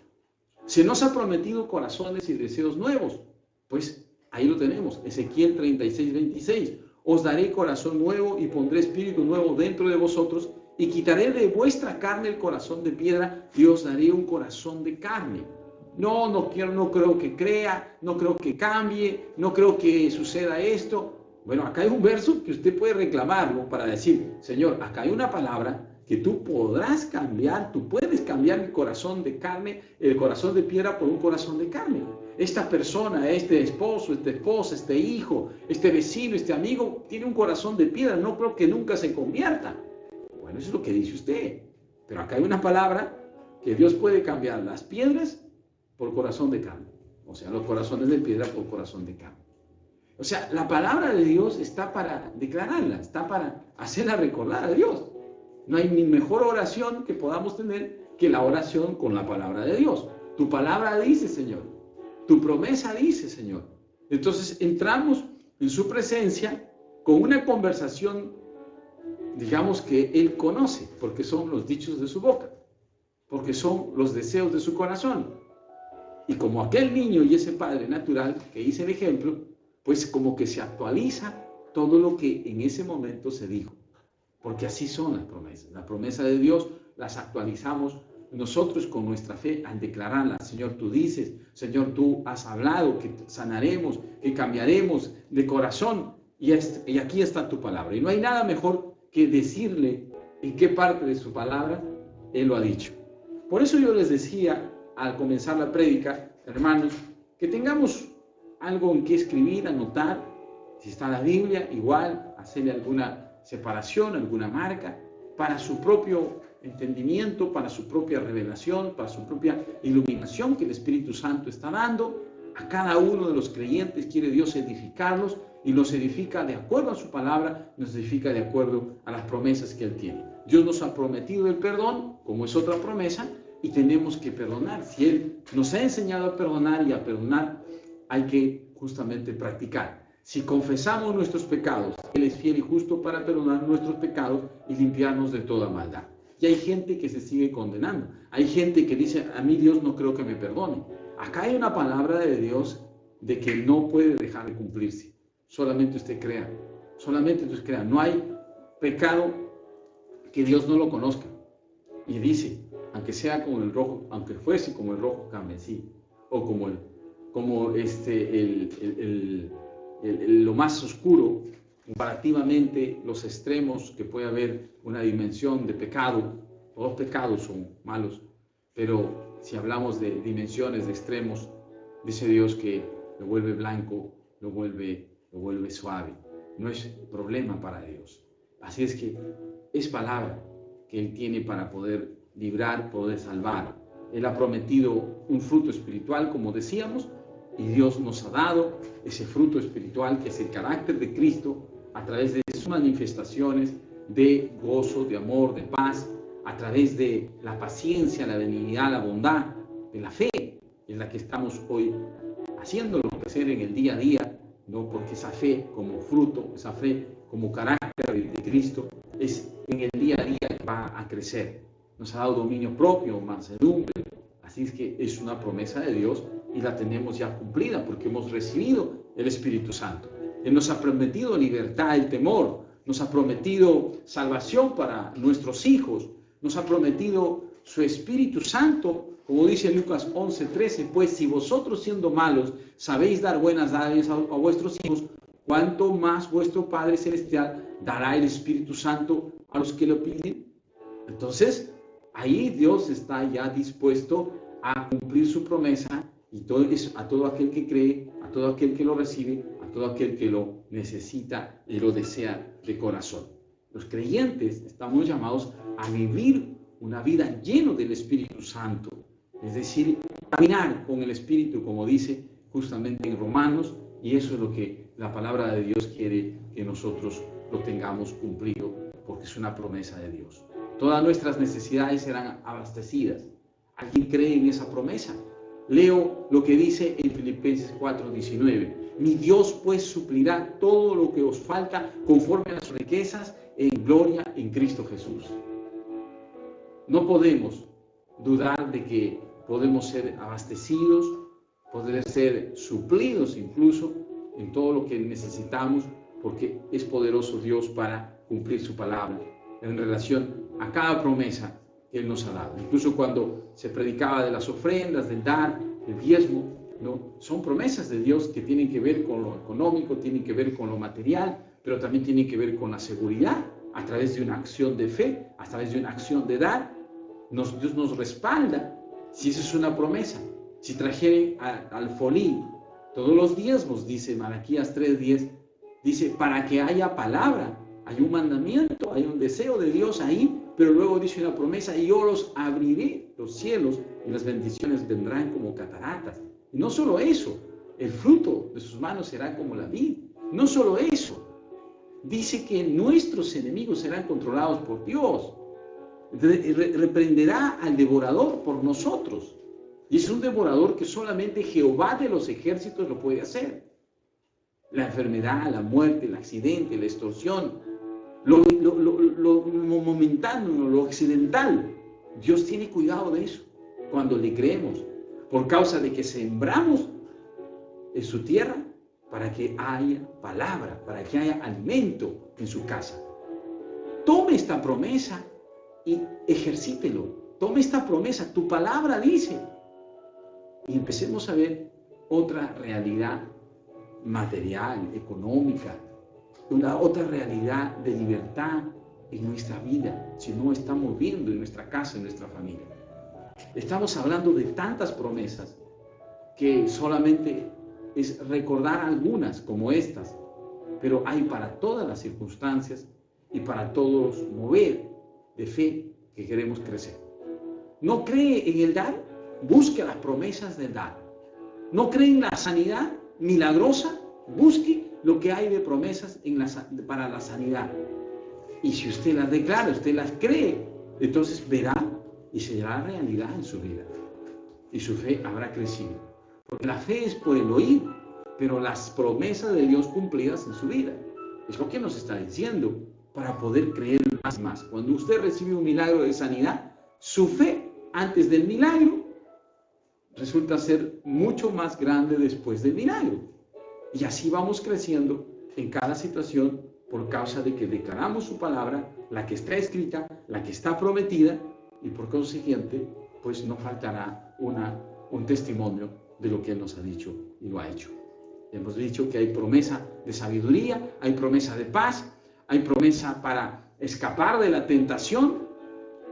Se nos ha prometido corazones y deseos nuevos. Pues ahí lo tenemos, Ezequiel 36, 26. Os daré corazón nuevo y pondré espíritu nuevo dentro de vosotros y quitaré de vuestra carne el corazón de piedra y os daré un corazón de carne. No creo que crea, no creo que cambie, no creo que suceda esto. Bueno, acá hay un verso que usted puede reclamarlo para decir, Señor, acá hay una palabra que tú podrás cambiar, tú puedes cambiar el corazón de carne, el corazón de piedra por un corazón de carne. Esta persona, este esposo, esta esposa, este hijo, este vecino, este amigo, tiene un corazón de piedra, no creo que nunca se convierta. Bueno, eso es lo que dice usted. Pero acá hay una palabra que Dios puede cambiar las piedras por corazón de carne. O sea, los corazones de piedra por corazón de carne. O sea, la palabra de Dios está para declararla, está para hacerla recordar a Dios. No hay ni mejor oración que podamos tener que la oración con la palabra de Dios. Tu palabra dice, Señor. Tu promesa dice, Señor. Entonces entramos en su presencia con una conversación, digamos que Él conoce, porque son los dichos de su boca, porque son los deseos de su corazón. Y como aquel niño y ese padre natural que hice el ejemplo, pues como que se actualiza todo lo que en ese momento se dijo. Porque así son las promesas. La promesa de Dios las actualizamos nosotros con nuestra fe al declararla. Señor, tú dices, Señor, tú has hablado que sanaremos, que cambiaremos de corazón. Y aquí está tu palabra. Y no hay nada mejor que decirle en qué parte de su palabra Él lo ha dicho. Por eso yo les decía al comenzar la prédica, hermanos, que tengamos algo en que escribir, anotar. Si está la Biblia, igual, hacerle alguna separación, alguna marca, para su propio entendimiento, para su propia revelación, para su propia iluminación que el Espíritu Santo está dando. A cada uno de los creyentes quiere Dios edificarlos y los edifica de acuerdo a su palabra, nos edifica de acuerdo a las promesas que Él tiene. Dios nos ha prometido el perdón, como es otra promesa, y tenemos que perdonar. Si Él nos ha enseñado a perdonar y a perdonar, hay que justamente practicar. Si confesamos nuestros pecados, Él es fiel y justo para perdonar nuestros pecados y limpiarnos de toda maldad. Y hay gente que se sigue condenando. Hay gente que dice, a mí Dios no creo que me perdone. Acá hay una palabra de Dios de que no puede dejar de cumplirse. Solamente usted crea, Solamente Dios crea. No hay pecado que Dios no lo conozca. Y dice, aunque sea como el rojo, aunque fuese como el rojo carmesí, o como lo más oscuro, comparativamente los extremos que puede haber una dimensión de pecado. Todos los pecados son malos, pero si hablamos de dimensiones, de extremos, dice Dios que lo vuelve blanco, lo vuelve suave. No es problema para Dios. Así es que es palabra que Él tiene para poder librar, poder salvar. Él ha prometido un fruto espiritual, como decíamos, y Dios nos ha dado ese fruto espiritual que es el carácter de Cristo a través de sus manifestaciones de gozo, de amor, de paz, a través de la paciencia, la benignidad, la bondad, de la fe, en la que estamos hoy haciéndolo crecer en el día a día, ¿no? Porque esa fe como fruto, esa fe como carácter de Cristo, es en el día a día que va a crecer. Nos ha dado dominio propio, mansedumbre, así es que es una promesa de Dios y la tenemos ya cumplida porque hemos recibido el Espíritu Santo. Él nos ha prometido libertad del temor, nos ha prometido salvación para nuestros hijos, nos ha prometido su Espíritu Santo, como dice Lucas 11:13, pues si vosotros siendo malos sabéis dar buenas dádivas a vuestros hijos, cuánto más vuestro Padre Celestial dará el Espíritu Santo a los que lo piden. Entonces, ahí Dios está ya dispuesto a cumplir su promesa y a todo aquel que cree, a todo aquel que lo recibe, a todo aquel que lo necesita y lo desea de corazón. Los creyentes estamos llamados a vivir una vida llena del Espíritu Santo, es decir, caminar con el Espíritu, como dice justamente en Romanos, y eso es lo que la palabra de Dios quiere que nosotros lo tengamos cumplido, porque es una promesa de Dios. Todas nuestras necesidades serán abastecidas. ¿Alguien cree en esa promesa? Leo lo que dice en Filipenses 4:19. Mi Dios pues suplirá todo lo que os falta conforme a las riquezas en gloria en Cristo Jesús. No podemos dudar de que podemos ser abastecidos, poder ser suplidos incluso en todo lo que necesitamos, porque es poderoso Dios para cumplir su palabra en relación a cada promesa que Él nos ha dado. Incluso cuando se predicaba de las ofrendas, del dar, del diezmo, ¿no? Son promesas de Dios que tienen que ver con lo económico, tienen que ver con lo material, pero también tienen que ver con la seguridad, a través de una acción de fe, a través de una acción de dar. Dios nos respalda si esa es una promesa. Si trajeren al folí todos los diezmos, dice Malaquías 3:10, dice, para que haya palabra, hay un mandamiento, hay un deseo de Dios ahí, pero luego dice una promesa, y yo los abriré los cielos y las bendiciones vendrán como cataratas. Y no solo eso, el fruto de sus manos será como la vid. No solo eso, dice que nuestros enemigos serán controlados por Dios. Reprenderá al devorador por nosotros. Y es un devorador que solamente Jehová de los ejércitos lo puede hacer. La enfermedad, la muerte, el accidente, la extorsión, lo momentáneo, lo accidental, Dios tiene cuidado de eso cuando le creemos, por causa de que sembramos en su tierra para que haya palabra, para que haya alimento en su casa. Tome esta promesa y ejercítelo. Tome esta promesa, tu palabra dice. Y empecemos a ver otra realidad material, económica, otra realidad de libertad en nuestra vida, si no estamos viendo en nuestra casa, en nuestra familia. Estamos hablando de tantas promesas que solamente es recordar algunas como estas, pero hay para todas las circunstancias y para todos los mover de fe que queremos crecer. ¿No cree en el dar? Busque las promesas del dar. ¿No cree en la sanidad milagrosa? Busque lo que hay de promesas para la sanidad. Y si usted las declara, usted las cree, entonces verá y será realidad en su vida. Y su fe habrá crecido. Porque la fe es por el oír, pero las promesas de Dios cumplidas en su vida. Es lo que nos está diciendo para poder creer más y más. Cuando usted recibe un milagro de sanidad, su fe antes del milagro resulta ser mucho más grande después del milagro. Y así vamos creciendo en cada situación por causa de que declaramos su palabra, la que está escrita, la que está prometida, y por consiguiente, pues no faltará un testimonio de lo que Él nos ha dicho y lo ha hecho. Hemos dicho que hay promesa de sabiduría, hay promesa de paz, hay promesa para escapar de la tentación.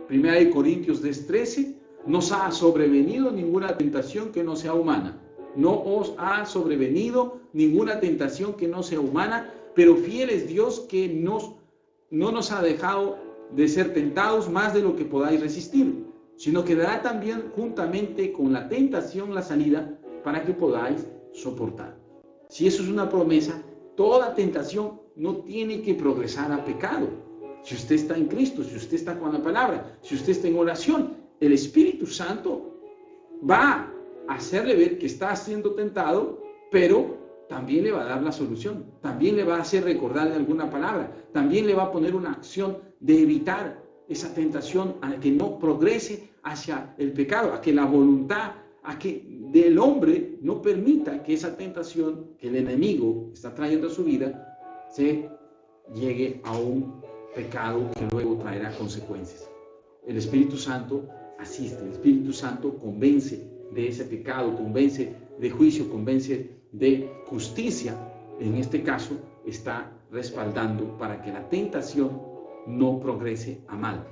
1 Corintios 10:13, nos ha sobrevenido ninguna tentación que no sea humana. No os ha sobrevenido ninguna tentación que no sea humana, pero fiel es Dios que no nos ha dejado de ser tentados más de lo que podáis resistir, sino que dará también juntamente con la tentación la salida para que podáis soportar. Si eso es una promesa, toda tentación no tiene que progresar a pecado. Si usted está en Cristo, si usted está con la palabra, si usted está en oración, el Espíritu Santo va a hacerle ver que está siendo tentado, pero también le va a dar la solución, también le va a hacer recordarle alguna palabra, también le va a poner una acción de evitar esa tentación a que no progrese hacia el pecado, a que la voluntad del hombre no permita que esa tentación que el enemigo está trayendo a su vida se llegue a un pecado que luego traerá consecuencias. El Espíritu Santo asiste, el Espíritu Santo convence de ese pecado, convence de juicio, convence de justicia. En este caso está respaldando para que la tentación no progrese a mal.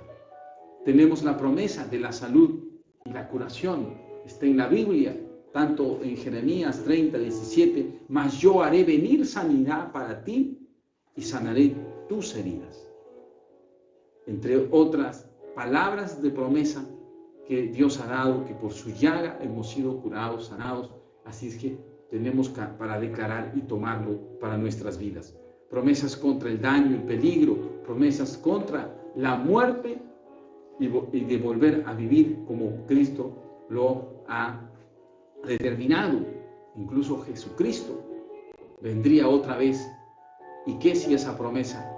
Tenemos la promesa de la salud y la curación, está en la Biblia, tanto en Jeremías 30:17, mas yo haré venir sanidad para ti y sanaré tus heridas. Entre otras palabras de promesa que Dios ha dado, que por su llaga hemos sido curados, sanados. Así es que tenemos para declarar y tomarlo para nuestras vidas. Promesas contra el daño, el peligro, promesas contra la muerte y de volver a vivir como Cristo lo ha determinado. Incluso Jesucristo vendría otra vez. ¿Y qué si esa promesa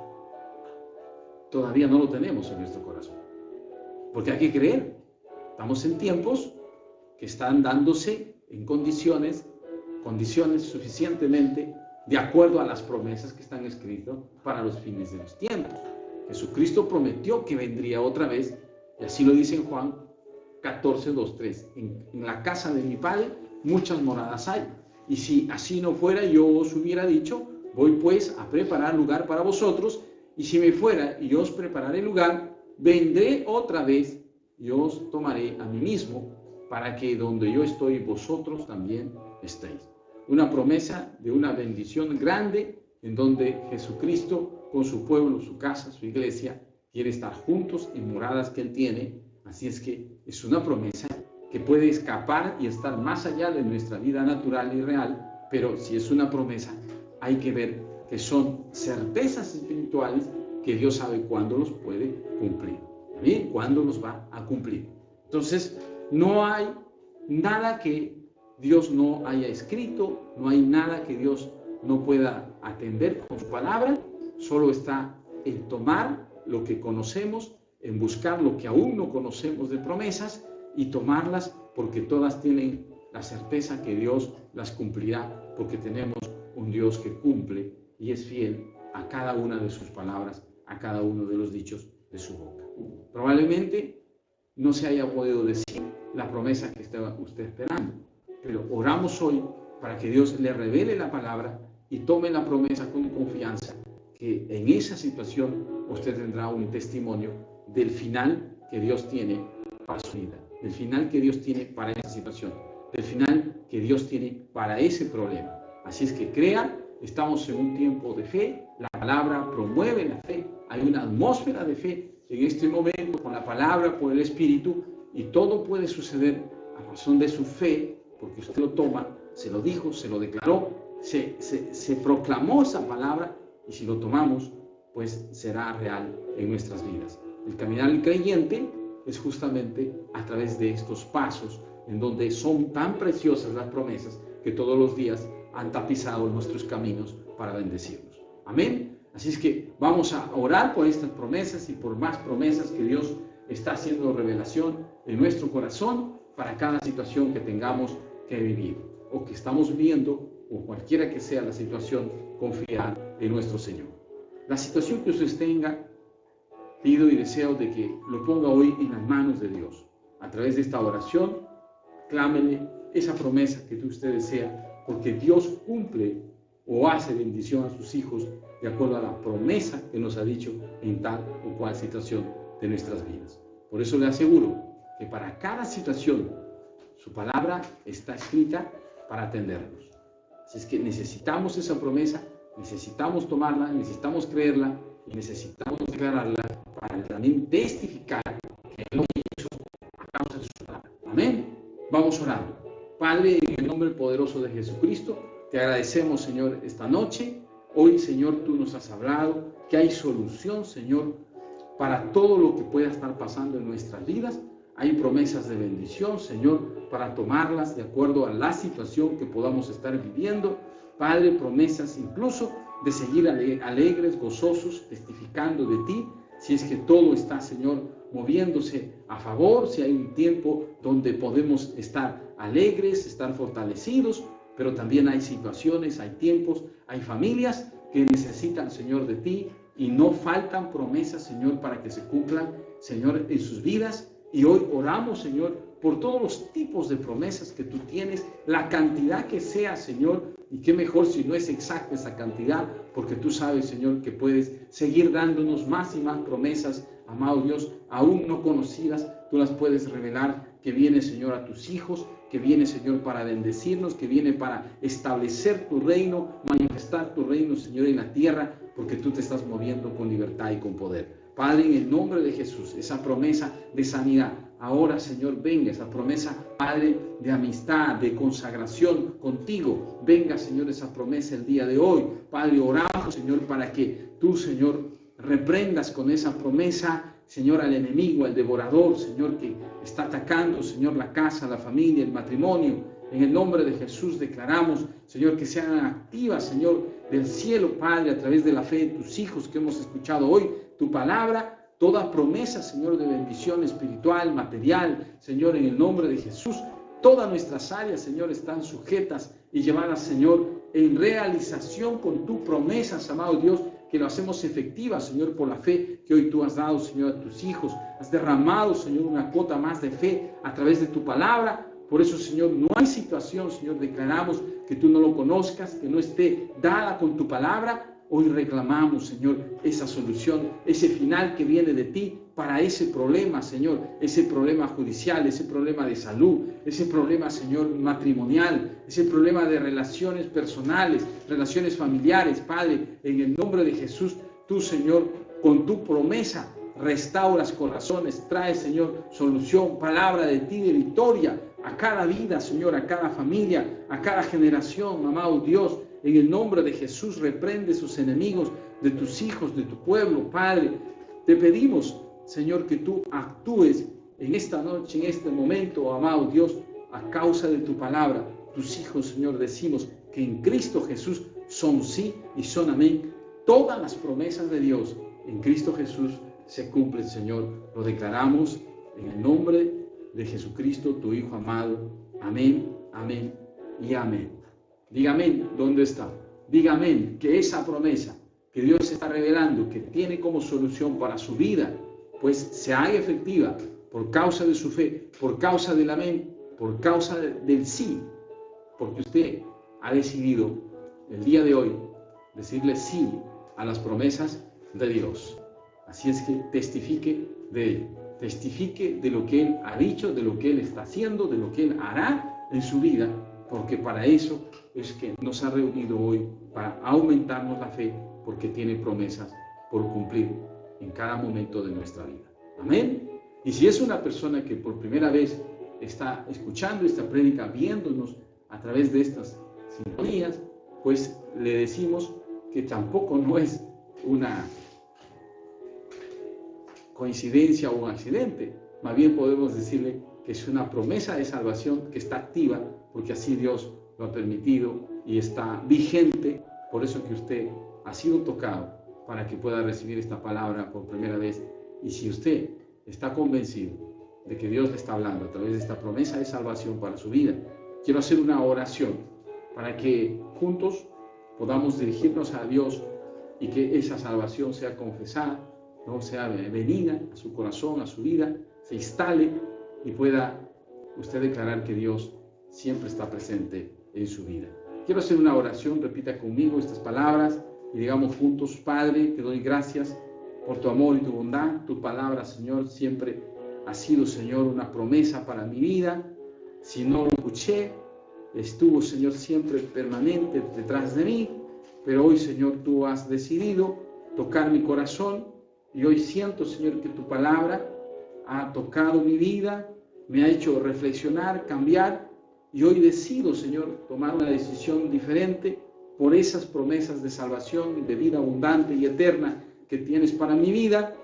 todavía no lo tenemos en nuestro corazón? Porque hay que creer. Estamos en tiempos que están dándose en condiciones suficientemente de acuerdo a las promesas que están escritas para los fines de los tiempos. Jesucristo prometió que vendría otra vez, y así lo dice en Juan 14:2-3. En la casa de mi Padre muchas moradas hay, y si así no fuera, yo os hubiera dicho, voy pues a preparar lugar para vosotros, y si me fuera y os prepararé lugar, vendré otra vez y os tomaré a mí mismo, para que donde yo estoy, vosotros también estéis. Una promesa de una bendición grande, en donde Jesucristo, con su pueblo, su casa, su iglesia, quiere estar juntos en moradas que Él tiene. Así es que es una promesa que puede escapar y estar más allá de nuestra vida natural y real, pero si es una promesa, hay que ver que son certezas espirituales que Dios sabe cuándo los puede cumplir. ¿Bien? ¿Cuándo los va a cumplir? Entonces, no hay nada que Dios no haya escrito, no hay nada que Dios no pueda atender con su palabra, solo está en tomar lo que conocemos, en buscar lo que aún no conocemos de promesas y tomarlas, porque todas tienen la certeza que Dios las cumplirá, porque tenemos un Dios que cumple y es fiel a cada una de sus palabras, a cada uno de los dichos de su boca. Probablemente no se haya podido decir la promesa que estaba usted esperando, pero oramos hoy para que Dios le revele la palabra y tome la promesa con confianza, que en esa situación usted tendrá un testimonio del final que Dios tiene para su vida, del final que Dios tiene para esa situación, del final que Dios tiene para ese problema. Así es que crea, estamos en un tiempo de fe, la palabra promueve la fe, hay una atmósfera de fe en este momento con la palabra, por el Espíritu, y todo puede suceder a razón de su fe, porque usted lo toma, se lo dijo, se lo declaró, se proclamó esa palabra, y si lo tomamos, pues será real en nuestras vidas. El caminar del creyente es justamente a través de estos pasos, en donde son tan preciosas las promesas que todos los días han tapizado nuestros caminos para bendecirnos. Amén. Así es que vamos a orar por estas promesas y por más promesas que Dios está haciendo revelación en nuestro corazón para cada situación que tengamos que vivir o que estamos viviendo, o cualquiera que sea la situación, confiar en nuestro Señor. La situación que usted tenga, pido y deseo de que lo ponga hoy en las manos de Dios. A través de esta oración, clámele esa promesa que usted desea, porque Dios cumple o hace bendición a sus hijos de acuerdo a la promesa que nos ha dicho en tal o cual situación de nuestras vidas. Por eso le aseguro que para cada situación su palabra está escrita para atendernos. Así es que necesitamos esa promesa, necesitamos tomarla, necesitamos creerla y necesitamos declararla para también testificar que Él lo hizo a causa de su palabra. Amén. Vamos orando. Padre, en el nombre poderoso de Jesucristo, te agradecemos, Señor, esta noche. Hoy, Señor, tú nos has hablado que hay solución, Señor, para todo lo que pueda estar pasando en nuestras vidas. Hay promesas de bendición, Señor, para tomarlas de acuerdo a la situación que podamos estar viviendo. Padre, promesas incluso de seguir alegres, gozosos, testificando de ti. Si es que todo está, Señor, moviéndose a favor, si hay un tiempo donde podemos estar alegres, estar fortalecidos, pero también hay situaciones, hay tiempos, hay familias que necesitan, Señor, de ti y no faltan promesas, Señor, para que se cumplan, Señor, en sus vidas. Y hoy oramos, Señor, por todos los tipos de promesas que tú tienes, la cantidad que sea, Señor, y qué mejor si no es exacta esa cantidad, porque tú sabes, Señor, que puedes seguir dándonos más y más promesas, amado Dios, aún no conocidas, tú las puedes revelar, que viene, Señor, a tus hijos, que viene, Señor, para bendecirnos, que viene para establecer tu reino, manifestar tu reino, Señor, en la tierra, porque tú te estás moviendo con libertad y con poder. Padre, en el nombre de Jesús, esa promesa de sanidad, ahora, Señor, venga esa promesa, Padre, de amistad, de consagración contigo. Venga, Señor, esa promesa el día de hoy. Padre, oramos, Señor, para que tú, Señor, reprendas con esa promesa, Señor, al enemigo, al devorador, Señor, que está atacando, Señor, la casa, la familia, el matrimonio. En el nombre de Jesús declaramos, Señor, que sean activas, Señor, del cielo, Padre, a través de la fe de tus hijos que hemos escuchado hoy, tu palabra, toda promesa, Señor, de bendición espiritual, material, Señor, en el nombre de Jesús. Todas nuestras áreas, Señor, están sujetas y llevadas, Señor, en realización con tus promesas, amado Dios, que lo hacemos efectiva, Señor, por la fe que hoy tú has dado, Señor, a tus hijos. Has derramado, Señor, una cuota más de fe a través de tu palabra. Por eso, Señor, no hay situación, Señor, declaramos que tú no lo conozcas, que no esté dada con tu palabra. Hoy reclamamos, Señor, esa solución, ese final que viene de ti para ese problema, Señor, ese problema judicial, ese problema de salud, ese problema, Señor, matrimonial, ese problema de relaciones personales, relaciones familiares. Padre, en el nombre de Jesús, tú, Señor, con tu promesa, restauras corazones, traes, Señor, solución, palabra de ti de victoria a cada vida, Señor, a cada familia, a cada generación, amado Dios. En el nombre de Jesús, reprende sus enemigos de tus hijos, de tu pueblo, Padre. Te pedimos, Señor, que tú actúes en esta noche, en este momento, amado Dios, a causa de tu palabra. Tus hijos, Señor, decimos que en Cristo Jesús son sí y son amén. Todas las promesas de Dios en Cristo Jesús se cumplen, Señor. Lo declaramos en el nombre de Jesucristo, tu Hijo amado. Amén, amén y amén. Diga amén, ¿dónde está? Diga amén, que esa promesa que Dios está revelando, que tiene como solución para su vida, pues se haga efectiva por causa de su fe, por causa del amén, por causa del sí, porque usted ha decidido el día de hoy decirle sí a las promesas de Dios. Así es que testifique de Él, testifique de lo que Él ha dicho, de lo que Él está haciendo, de lo que Él hará en su vida, porque para eso es que nos ha reunido hoy, para aumentarnos la fe, porque tiene promesas por cumplir en cada momento de nuestra vida. Amén. Y si es una persona que por primera vez está escuchando esta prédica, viéndonos a través de estas sintonías, pues le decimos que tampoco no es una coincidencia o un accidente. Más bien podemos decirle que es una promesa de salvación que está activa, porque así Dios lo ha permitido y está vigente. Por eso que usted ha sido tocado para que pueda recibir esta palabra por primera vez. Y si usted está convencido de que Dios le está hablando a través de esta promesa de salvación para su vida, quiero hacer una oración para que juntos podamos dirigirnos a Dios y que esa salvación sea confesada, no sea venida a su corazón, a su vida, se instale y pueda usted declarar que Dios siempre está presente en su vida. Quiero hacer una oración, repita conmigo estas palabras y digamos juntos: Padre, te doy gracias por tu amor y tu bondad. Tu palabra, Señor, siempre ha sido, Señor, una promesa para mi vida. Si no lo escuché, estuvo, Señor, siempre permanente detrás de mí, pero hoy, Señor, tú has decidido tocar mi corazón y hoy siento, Señor, que tu palabra ha tocado mi vida, me ha hecho reflexionar, cambiar, y hoy decido, Señor, tomar una decisión diferente por esas promesas de salvación y de vida abundante y eterna que tienes para mi vida.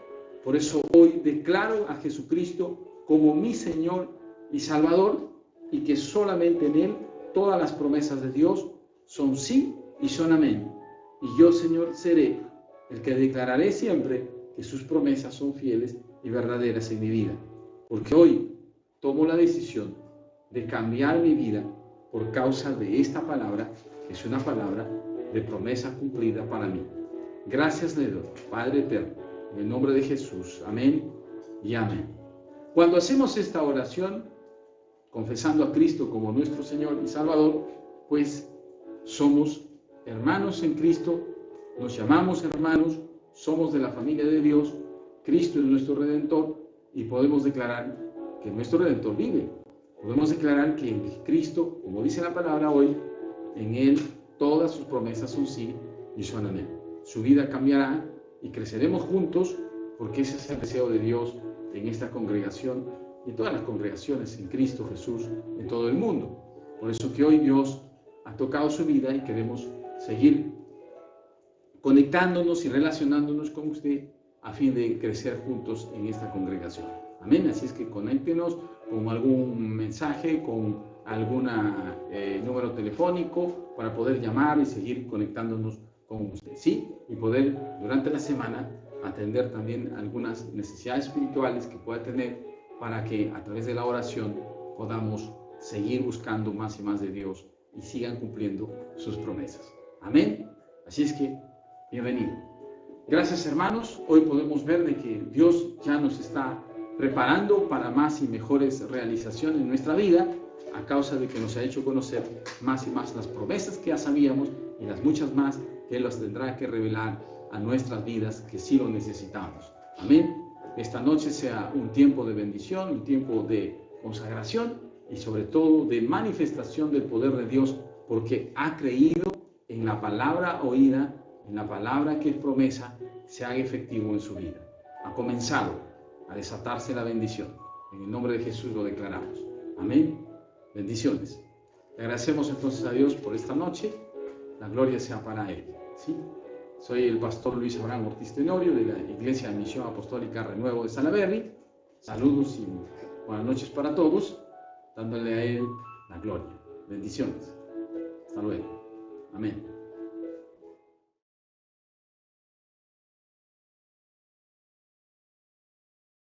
Por eso hoy declaro a Jesucristo como mi Señor y Salvador, y que solamente en Él todas las promesas de Dios son sí y son amén. Y yo, Señor, seré el que declararé siempre que sus promesas son fieles y verdaderas en mi vida. Porque hoy tomo la decisión de cambiar mi vida por causa de esta palabra, que es una palabra de promesa cumplida para mí. Gracias le doy, Padre eterno, en el nombre de Jesús. Amén y amén. Cuando hacemos esta oración, confesando a Cristo como nuestro Señor y Salvador, pues somos hermanos en Cristo, nos llamamos hermanos, somos de la familia de Dios, Cristo es nuestro Redentor y podemos declarar que nuestro Redentor vive. Podemos declarar que en Cristo, como dice la palabra hoy, en Él todas sus promesas son sí y son amén. Su vida cambiará y creceremos juntos, porque ese es el deseo de Dios en esta congregación y en todas las congregaciones en Cristo Jesús en todo el mundo. Por eso que hoy Dios ha tocado su vida y queremos seguir conectándonos y relacionándonos con usted a fin de crecer juntos en esta congregación. Amén. Así es que conéctenos con algún mensaje, con algún número telefónico para poder llamar y seguir conectándonos con usted. Sí, y poder durante la semana atender también algunas necesidades espirituales que pueda tener para que a través de la oración podamos seguir buscando más y más de Dios y sigan cumpliendo sus promesas. Amén. Así es que, bienvenido. Gracias, hermanos. Hoy podemos ver de que Dios ya nos está preparando para más y mejores realizaciones en nuestra vida a causa de que nos ha hecho conocer más y más las promesas que ya sabíamos y las muchas más que Él las tendrá que revelar a nuestras vidas que sí lo necesitamos. Amén. Esta noche sea un tiempo de bendición, un tiempo de consagración y sobre todo de manifestación del poder de Dios, porque ha creído en la palabra oída, en la palabra que es promesa, se haga efectivo en su vida. Ha comenzado a desatarse la bendición. En el nombre de Jesús lo declaramos. Amén. Bendiciones. Le agradecemos entonces a Dios por esta noche. La gloria sea para Él. ¿Sí? Soy el pastor Luis Abraham Ortiz Tenorio de la Iglesia de Misión Apostólica Renuevo de Salaberry. Saludos y buenas noches para todos, dándole a Él la gloria. Bendiciones. Hasta luego. Amén.